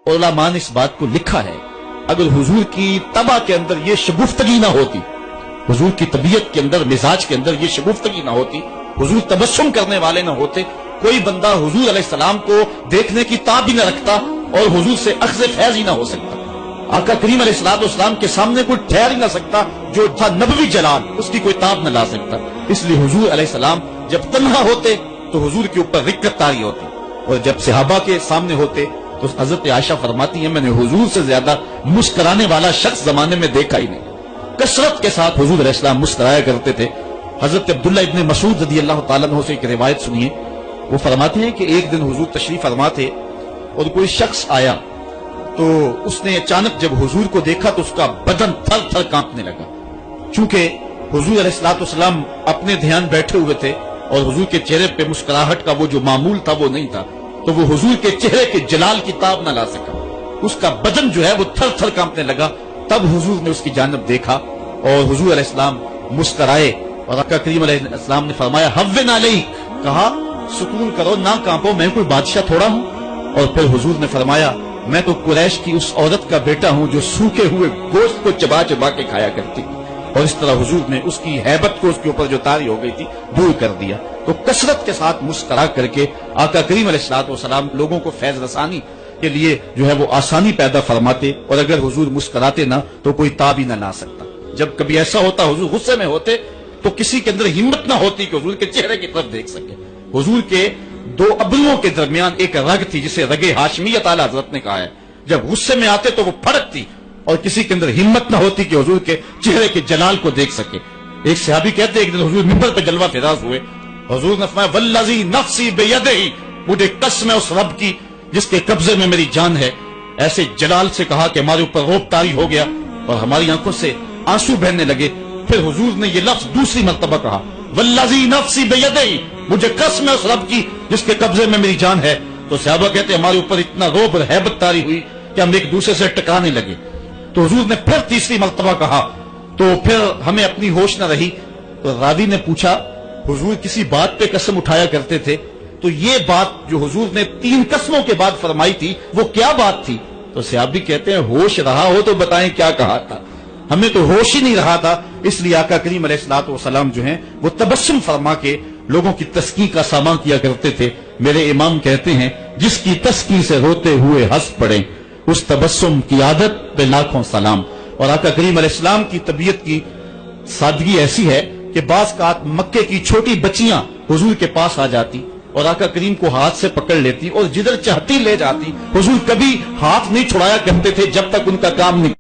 उलमा ने इस बात को लिखा है, अगर हुजूर की तबा के अंदर ये शगुफ्तगी ना होती, हुजूर की तबीयत के अंदर, मिजाज के अंदर ये शगुफ्तगी ना होती, हुजूर तबस्सुम करने वाले ना होते, कोई बंदा हुजूर अलैहिस्सलाम को देखने की ताब ही ना रखता और हुजूर से अख्ज़ फैज़ ही ना हो सकता। आका करीम अलैहिस्सलाम के सामने कोई ठहर ही ना सकता, जो था नबवी जलाल, उसकी कोई ताब न ला सकता। इसलिए हुजूर अलैहिस्सलाम जब तन्हा होते तो हुजूर के ऊपर रिक्कत तारी होती, और जब सहाबा के सामने होते तो हजरत आयशा फरमाती है, मैंने हुजूर से ज्यादा मुस्कुराने वाला शख्स जमाने में देखा ही नहीं। कसरत के साथ हुजूर अलैहिस्सलाम मुस्कुराया करते थे। हजरत अब्दुल्ला इब्न मसूद रज़ियल्लाहु ताला अन्हु से एक रिवायत सुनिए, वो फरमाते हैं कि एक दिन हुजूर तशरीफ फरमा थे और कोई शख्स आया, तो उसने अचानक जब हुजूर को देखा तो उसका बदन थर थर कांपने लगा। चूंकि हुजूर अलैहिस्सलाम अपने ध्यान बैठे हुए थे और हुजूर के चेहरे पे मुस्कुराहट का वो जो मामूल था वो नहीं था, तो वो हुजूर के चेहरे के जलाल की ताब न ला सका, उसका बदन जो है वो थर थर कांपने लगा। तब हुजूर ने उसकी जानब देखा और हुजूर अलैहिस्सलाम मुस्कुराए और आका करीम अलैहिस्सलाम ने फरमाया, हव्विन अलैक, कहा सुकून करो, ना कांपो, मैं कोई बादशाह थोड़ा हूं। और फिर हुजूर ने फरमाया, मैं तो कुरैश की उस औरत का बेटा हूं जो सूखे हुए गोश्त को चबा चबा के खाया करती। और इस तरह हुजूर ने उसकी हैबत को उसके ऊपर जो तारी हो गई थी दूर कर दिया। तो कसरत के साथ मुस्कुरा करके आका करीम अलैहिस्सलाम लोगों को फैज रसानी के लिए जो है वो आसानी पैदा फरमाते, और अगर हुजूर मुस्कुराते ना तो कोई ताब ही ना ला सकता। जब कभी ऐसा होता हुजूर गुस्से में होते तो किसी के अंदर हिम्मत ना होती कि हुजूर के चेहरे की तरफ देख सके। हुजूर के दो अबरुओं के दरमियान एक रग थी जिसे रगे हाशमियत आला हज़रत ने कहा है। जब गुस्से में आते तो वो फड़कती और किसी के अंदर हिम्मत ना होती कि हुजूर के चेहरे के जलाल को देख सके। एक सहाबी कहते एक दिन हुजूर मिंबर पे जलवा फिराज हुए, हुजूर ने फरमाया, वल्लज़ी नफ्सी बियदिही, मुझे कसम है उस रब की जिसके कब्जे में मेरी जान है। ऐसे जलाल से कहा कि हमारे ऊपर रोब तारी हो गया और हमारी आंखों से आंसू बहने लगे। फिर हुजूर ने ये लफ्ज दूसरी मर्तबा कहा, वल्लज़ी नफ्सी बियदिही, मुझे कसम है उस रब की जिसके कब्जे में मेरी जान है। तो सहाबा कहते हमारे ऊपर इतना रोब और हैबत तारी हुई कि हम एक दूसरे से टकराने लगे। तो हुजूर ने फिर तीसरी मर्तबा कहा, तो फिर हमें अपनी होश न रही। तो रावी ने पूछा, हुजूर किसी बात पे कसम उठाया करते थे, तो ये बात जो हुजूर ने 3 कसमों के बाद फरमाई थी वो क्या बात थी? तो सहाबी कहते हैं, होश रहा हो तो बताएं क्या कहा था, हमें तो होश ही नहीं रहा था। इसलिए आका करीम अलैहिस्सलाम जो हैं वो तबस्सुम फरमा के लोगों की तस्की का सामान किया करते थे। मेरे इमाम कहते हैं, जिसकी तस्की से रोते हुए हंस पड़े उस तबस्सुम की आदत पे लाखों सलाम। और आका करीम अलैहिस्सलाम की तबीयत की सादगी ऐसी है कि बाज़ कात मक्के की छोटी बच्चियां हुजूर के पास आ जाती और आका करीम को हाथ से पकड़ लेती और जिधर चाहती ले जाती। हुजूर कभी हाथ नहीं छुड़ाया करते थे जब तक उनका काम नहीं